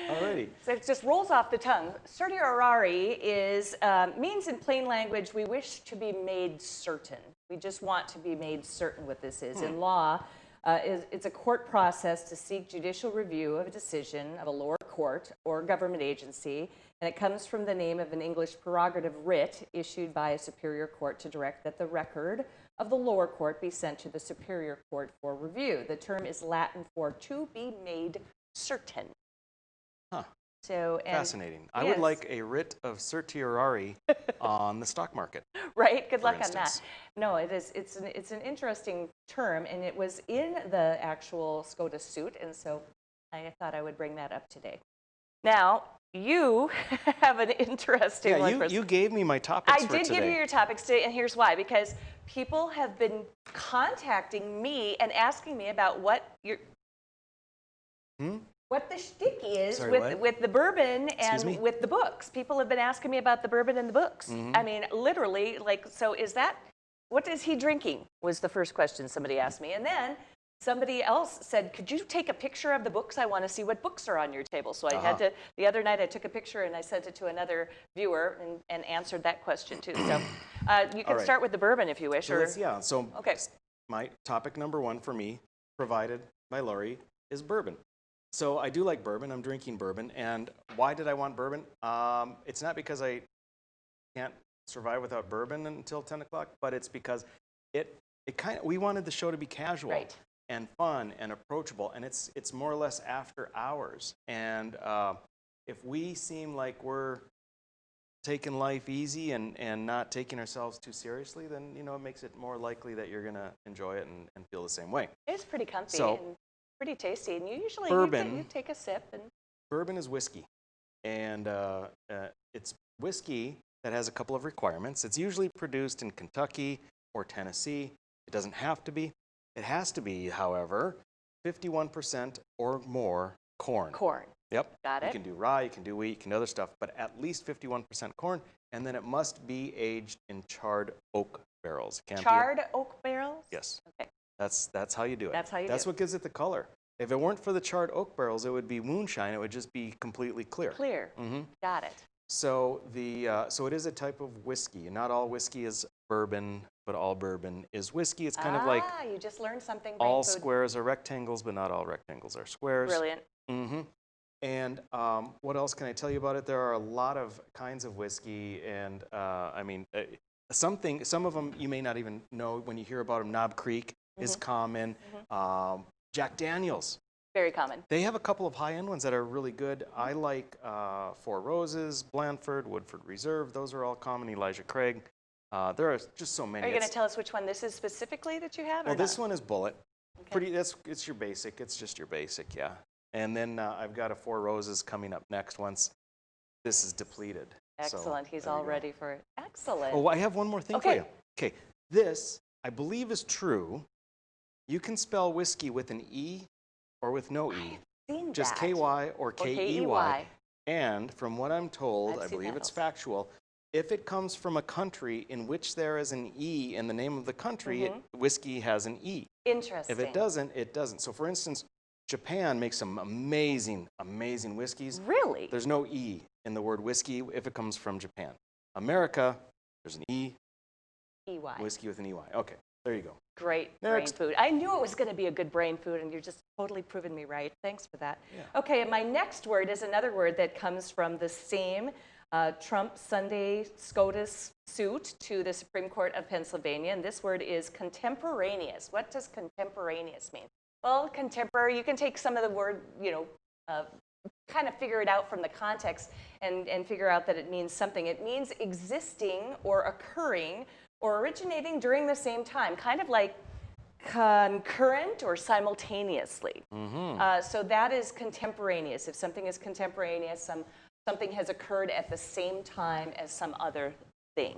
Alrighty. So it just rolls off the tongue. Certiorari is, means in plain language, we wish to be made certain. We just want to be made certain what this is. In law, it's a court process to seek judicial review of a decision of a lower court or government agency, and it comes from the name of an English prerogative writ issued by a superior court to direct that the record of the lower court be sent to the superior court for review. The term is Latin for to be made certain. Huh. So, and fascinating. I would like a writ of certiorari on the stock market. Right. Good luck on instance. that. No, it is. It's an interesting term, and it was in the actual SCOTUS suit, and so I thought I would bring that up today. Now, you have an interesting one. Yeah, you gave me my topics I for did today. give you your topics today, and here's why. Because people have been contacting me and asking me about what your what the shtick is Sorry, with the bourbon Excuse and me? with the books. People have been asking me about the bourbon and the books. Mhm. I mean, literally, like, so is that, what is he drinking, was the first question somebody asked me. And then somebody else said, could you take a picture of the books? I want to see what books are on your table. So I had to, the other night I took a picture and I sent it to another viewer and answered that question too. So you can right. start with the bourbon if you wish. So or, let's- yeah, so okay. my topic number one for me, provided by Lori, is bourbon. So I do like bourbon. I'm drinking bourbon. And why did I want bourbon? It's not because I can't survive without bourbon until 10 o'clock, but it's because we wanted the show to be casual and fun and approachable. And it's more or less after hours. And if we seem like we're taking life easy and not taking ourselves too seriously, then, you know, it makes it more likely that you're going to enjoy it and feel the same way. It's pretty comfy So, and pretty tasty. And you usually bourbon- you take a sip. And Bourbon is whiskey, and it's whiskey that has a couple of requirements. It's usually produced in Kentucky or Tennessee. It doesn't have to be. It has to be, however, 51% or more corn. Corn. Yep. Got You it. can do rye, you can do wheat, you can do other stuff, but at least 51% corn, and then it must be aged in charred oak barrels. It can't Charred oak barrels? Yes. Okay. That's how you do it. That's how you That's do it. what gives it the color. If it weren't for the charred oak barrels, it would be moonshine. It would just be completely clear. Clear. Mm-hmm. Got it. So so it is a type of whiskey. And not all whiskey is bourbon, but all bourbon is whiskey. It's kind of like you just learned something. all brain food. squares are rectangles, but not all rectangles are squares. Brilliant. Mm-hmm. And what else can I tell you about it? There are a lot of kinds of whiskey, and I mean, some of them you may not even know when you hear about them. Knob Creek is common. Jack Daniels. Very common. They have a couple of high-end ones that are really good. I like Four Roses, Blandford, Woodford Reserve. Those are all common. Elijah Craig. There are just so many. Are you going to tell us which one this is specifically that you have? Well, or this not? one is Bullet. It's your basic. It's just your basic, yeah. And then I've got a Four Roses coming up next once this is depleted. Excellent. So, He's there you all go. ready for it. Excellent. Oh, I have one more thing Okay. for you. Okay, this I believe is true. You can spell whiskey with an E or with no E. Seen Just that. K-Y or K-E-Y. K-E-Y. And from what I'm told, I've I seen believe that it's also. factual, if it comes from a country in which there is an E in the name of the country, whiskey has an E. Interesting. If it doesn't, it doesn't. So for instance, Japan makes some amazing, amazing whiskeys. Really? There's no E in the word whiskey if it comes from Japan. America, there's an E. E-Y. Whiskey with an EY. Okay, there you go. Great Next. brain food. I knew it was going to be a good brain food, and you're just totally proving me right. Thanks for that. Okay, and my next word is another word that comes from the same Trump Sunday SCOTUS suit to the Supreme Court of Pennsylvania, and this word is contemporaneous. What does contemporaneous mean? Well, contemporary, you can take some of the word, kind of figure it out from the context and figure out that it means something. It means existing or occurring or originating during the same time, kind of like concurrent or simultaneously. So that is contemporaneous. If something is contemporaneous, some something has occurred at the same time as some other thing.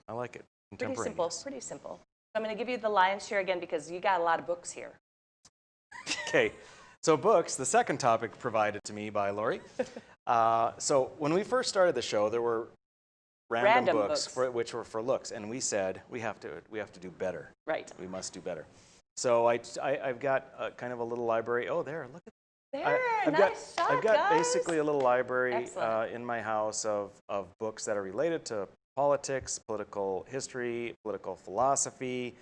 I like it. Pretty simple, Contemporaneous. pretty simple. I'm going to give you the lion's share again because you got a lot of books here. Okay, so books, the second topic provided to me by Lori. So when we first started the show, there were random books. Which were for looks, and we said we have to do better. Right. We must do better. So I've got kind of a little library. Oh, there, look at There, nice shot, I've got guys. basically a little library Excellent. in my house of books that are related to politics, political history, political philosophy,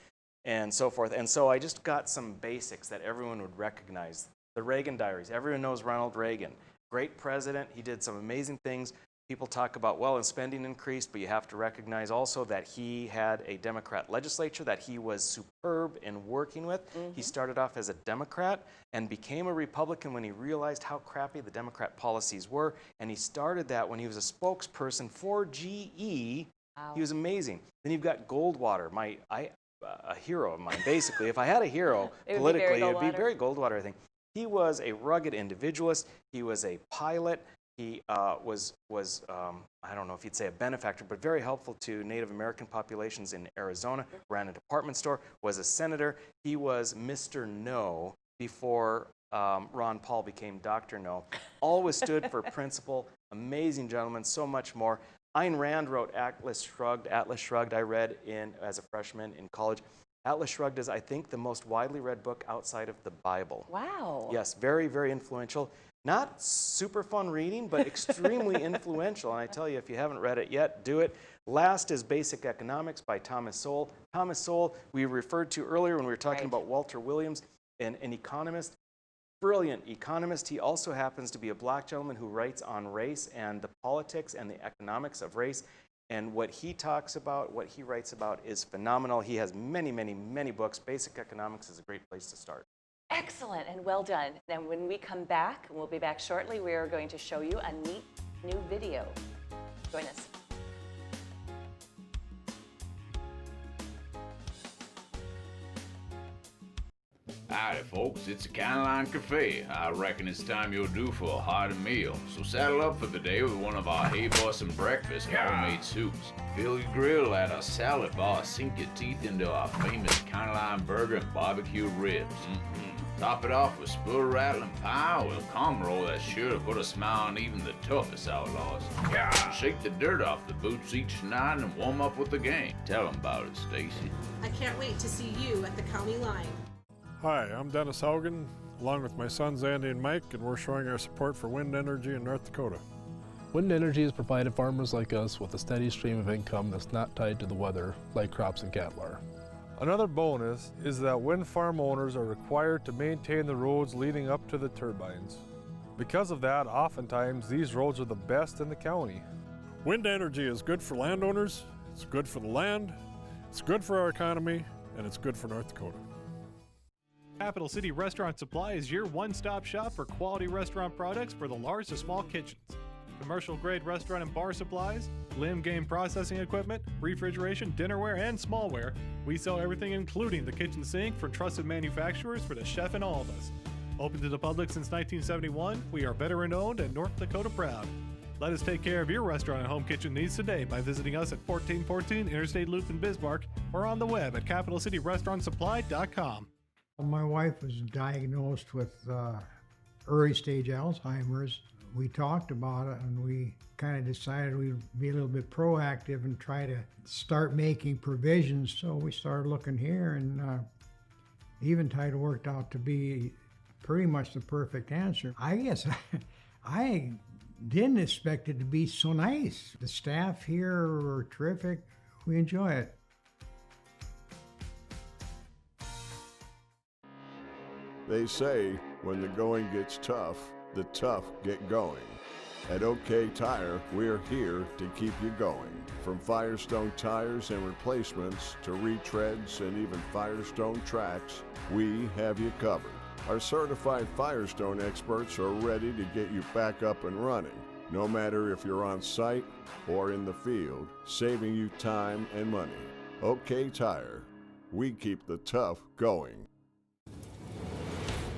and so forth. And so I just got some basics that everyone would recognize. The Reagan Diaries. Everyone knows Ronald Reagan. Great president. He did some amazing things. People talk about, well, and spending increased, but you have to recognize also that he had a Democrat legislature that he was superb in working with. He started off as a Democrat and became a Republican when he realized how crappy the Democrat policies were, and he started that when he was a spokesperson for GE. Wow. He was amazing. Then you've got Goldwater, a hero of mine, basically. If I had a hero politically, it would be Barry Goldwater, I think. He was a rugged individualist. He was a pilot. He was I don't know if you'd say a benefactor, but very helpful to Native American populations in Arizona, ran a department store, was a senator. He was Mr. No before Ron Paul became Dr. No. Always stood for principle, amazing gentleman, so much more. Ayn Rand wrote Atlas Shrugged. Atlas Shrugged I read as a freshman in college. Atlas Shrugged is, I think, the most widely read book outside of the Bible. Wow. Yes, very, very influential. Not super fun reading, but extremely influential. And I tell you, if you haven't read it yet, do it. Last is Basic Economics by Thomas Sowell. Thomas Sowell, we referred to earlier when we were talking about Walter Williams, an economist, brilliant economist. He also happens to be a black gentleman who writes on race and the politics and the economics of race. And what he talks about, what he writes about is phenomenal. He has many, many, many books. Basic Economics is a great place to start. Excellent and well done. Then when we come back, and we'll be back shortly, we are going to show you a neat new video. Join us. Howdy, folks. It's the Caroline Cafe. I reckon it's time you're due for a hearty meal. So saddle up for the day with one of our Hey Bossin' breakfast homemade soups. Fill your grill at our salad bar. Sink your teeth into our famous Caroline burger and barbecue ribs. Top it off with spur rattling pie with a calm roll that's sure to put a smile on even the toughest outlaws. Shake the dirt off the boots each night and warm up with the game. Tell them about it, Stacy. I can't wait to see you at the county line. Hi, I'm Dennis Haugen, along with my sons Andy and Mike, and we're showing our support for wind energy in North Dakota. Wind energy has provided farmers like us with a steady stream of income that's not tied to the weather like crops and cattle are. Another bonus is that wind farm owners are required to maintain the roads leading up to the turbines. Because of that, oftentimes these roads are the best in the county. Wind energy is good for landowners, it's good for the land, it's good for our economy, and it's good for North Dakota. Capital City Restaurant Supply is your one-stop shop for quality restaurant products for the large to small kitchens. Commercial-grade restaurant and bar supplies, limb game processing equipment, refrigeration, dinnerware, and smallware. We sell everything including the kitchen sink from trusted manufacturers for the chef in all of us. Open to the public since 1971, we are veteran-owned and North Dakota proud. Let us take care of your restaurant and home kitchen needs today by visiting us at 1414 Interstate Loop in Bismarck or on the web at capitalcityrestaurantsupply.com. My wife was diagnosed with early stage Alzheimer's. We talked about it and we kind of decided we'd be a little bit proactive and try to start making provisions. So we started looking here, and Eventide worked out to be pretty much the perfect answer. I guess I didn't expect it to be so nice. The staff here were terrific. We enjoy it. They say when the going gets tough, the tough get going. At OK Tire, we're here to keep you going. From Firestone tires and replacements to retreads and even Firestone tracks, we have you covered. Our certified Firestone experts are ready to get you back up and running, no matter if you're on site or in the field, saving you time and money. OK Tire, we keep the tough going.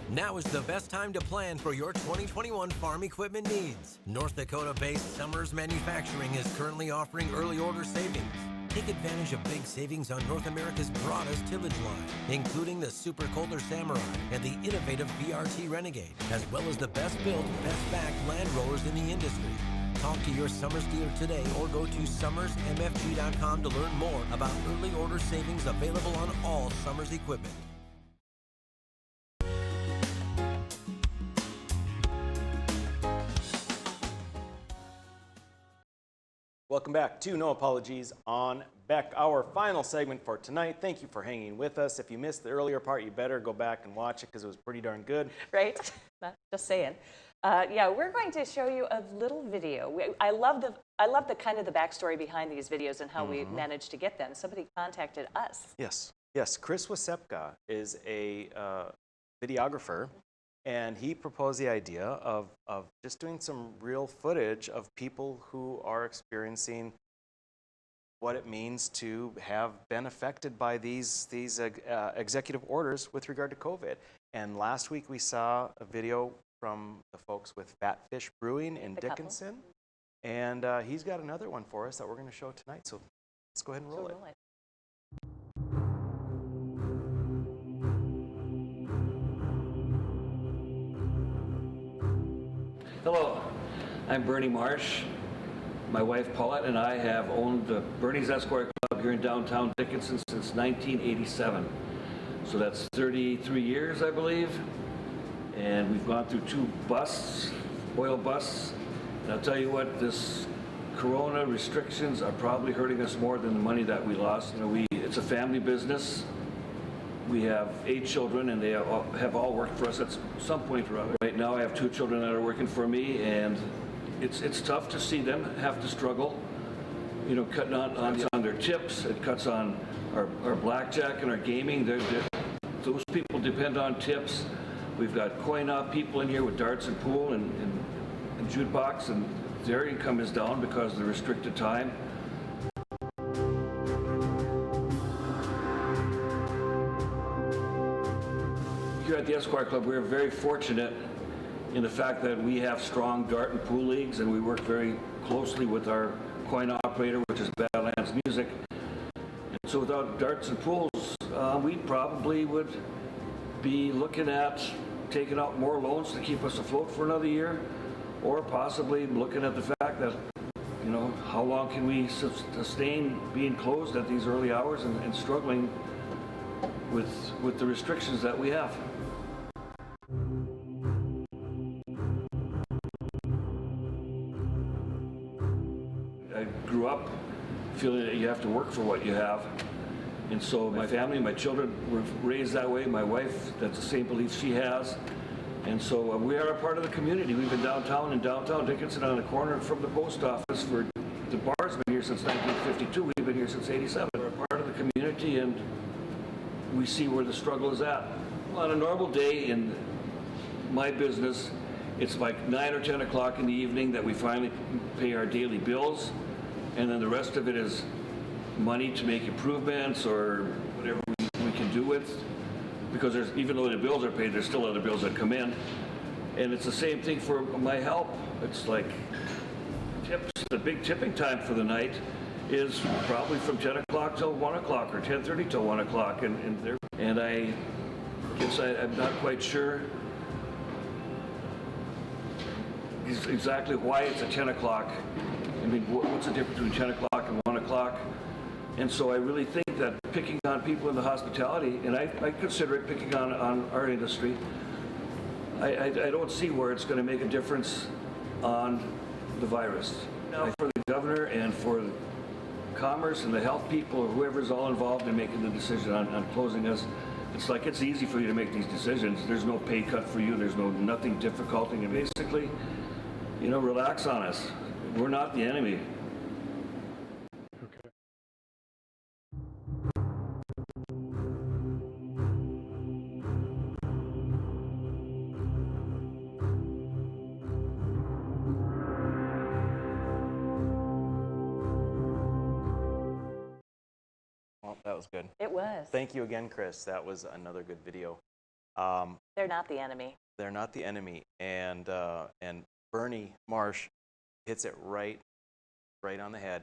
Now is the best time to plan for your 2021 farm equipment needs. North Dakota-based Summers Manufacturing is currently offering early order savings. Take advantage of big savings on North America's broadest tillage line, including the Super Kohler Samurai and the innovative VRT Renegade, as well as the best built, best backed land rollers in the industry. Talk to your Summers dealer today or go to summersmfg.com to learn more about early order savings available on all Summers equipment. Welcome back to No Apologies on Beck, our final segment for tonight. Thank you for hanging with us. If you missed the earlier part, you better go back and watch it because it was pretty darn good. Right? Just saying. Yeah, we're going to show you a little video. I love the kind of the backstory behind these videos and how we managed to get them. Somebody contacted us. Yes. Chris Wasepka is a videographer, and he proposed the idea of just doing some real footage of people who are experiencing what it means to have been affected by these executive orders with regard to COVID. And last week we saw a video from the folks with Fat Fish Brewing in Dickinson. And he's got another one for us that we're going to show tonight. So let's go ahead and roll it. Hello, I'm Bernie Marsh. My wife Paulette and I have owned the Bernie's Esquire Club here in downtown Dickinson since 1987. So that's 33 years, I believe. And we've gone through 2 busts, oil busts. And I'll tell you what, this corona restrictions are probably hurting us more than the money that we lost. You know, it's a family business. We have 8 children, and they have all worked for us at some point or other. Right now, I have 2 children that are working for me, and it's tough to see them have to struggle. You know, cutting on their tips. It cuts on our blackjack and our gaming. Those people depend on tips. We've got coin-op people in here with darts and pool and jukebox, and their income is down because of the restricted time. Here at the Esquire Club, we're very fortunate in the fact that we have strong dart and pool leagues, and we work very closely with our coin operator, which is Badlands Music. And so without darts and pools, we probably would be looking at taking out more loans to keep us afloat for another year, or possibly looking at the fact that, you know, how long can we sustain being closed at these early hours and struggling with the restrictions that we have. I grew up feeling that you have to work for what you have. And so my family, my children were raised that way. My wife, that's the same belief she has. And so we are a part of the community. We've been downtown in downtown Dickinson on the corner from the post office for, the bar's been here since 1952. We've been here since '87. We're a part of the community, and we see where the struggle is at. Well, on a normal day in my business, it's like 9 or 10 o'clock in the evening that we finally pay our daily bills. And then the rest of it is money to make improvements or whatever we can do with, because even though the bills are paid, there's still other bills that come in. And it's the same thing for my help. It's like tips, the big tipping time for the night is probably from 10 o'clock till 1 o'clock or 10:30 till 1 o'clock. And I guess I'm not quite sure exactly why it's at 10 o'clock. I mean, what's the difference between 10 o'clock and 1 o'clock? And so I really think that picking on people in the hospitality, and I consider it picking on our industry, I don't see where it's going to make a difference on the virus. Now, for the governor and for commerce and the health people or whoever's all involved in making the decision on closing us, it's like it's easy for you to make these decisions. There's no pay cut for you. There's nothing difficult. And basically, you know, relax on us. We're not the enemy. Well, that was good. It was. Thank you again, Chris. That was another good video. They're not the enemy. They're not the enemy. And Bernie Marsh hits it right on the head.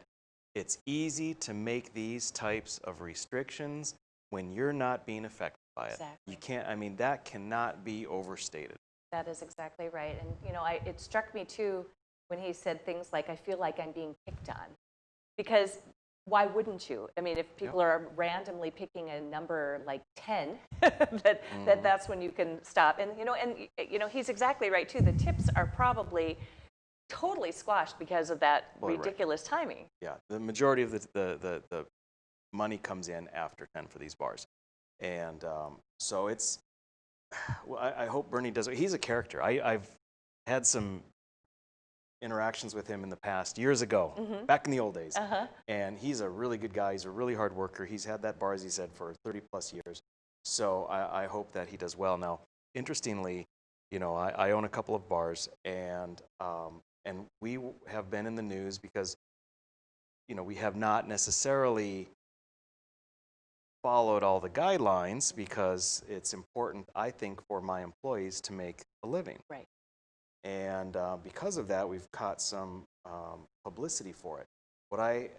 It's easy to make these types of restrictions when you're not being affected by it. Exactly. You can't, I mean, that cannot be overstated. That is exactly right. And, you know, it struck me too when he said things like, I feel like I'm being picked on. Because why wouldn't you? I mean, if people are randomly picking a number like 10, that's when you can stop. And, you know, he's exactly right too. The tips are probably totally squashed because of that ridiculous timing. Yeah, the majority of the money comes in after 10 for these bars. And so it's, well, I hope Bernie does it. He's a character. I've had some interactions with him in the past, years ago, back in the old days. And he's a really good guy. He's a really hard worker. He's had that bar, as he said, for 30 plus years. So I hope that he does well. Now, interestingly, you know, I own a couple of bars, and we have been in the news because, you know, we have not necessarily followed all the guidelines because it's important, I think, for my employees to make a living. Right. And because of that, we've caught some publicity for it. What I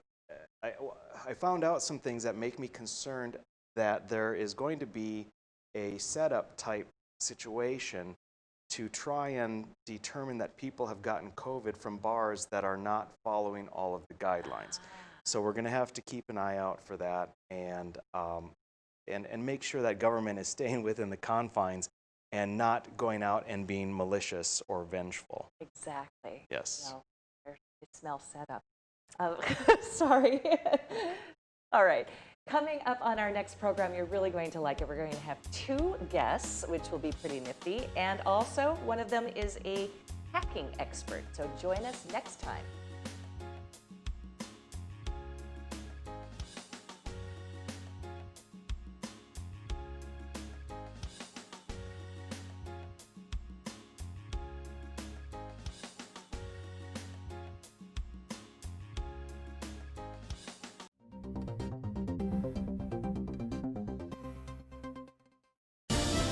found out some things that make me concerned that there is going to be a setup type situation to try and determine that people have gotten COVID from bars that are not following all of the guidelines. So we're going to have to keep an eye out for that and make sure that government is staying within the confines and not going out and being malicious or vengeful. Exactly. Yes. No, it smells setup. Sorry. All right. Coming up on our next program, you're really going to like it. We're going to have 2 guests, which will be pretty nifty. And also, one of them is a hacking expert. So join us next time.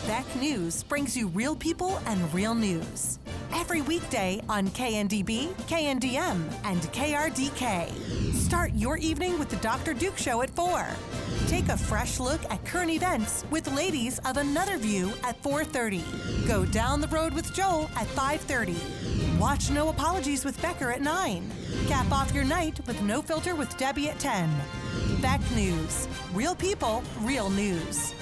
Beck News brings you real people and real news. Every weekday on KNDB, KNDM, and KRDK. Start your evening with the Dr. Duke Show at 4. Take a fresh look at current events with Ladies of Another View at 4:30. Go down the road with Joel at 5:30. Watch No Apologies with Becker at 9. Cap off your night with No Filter with Debbie at 10. Beck News. Real people, real news.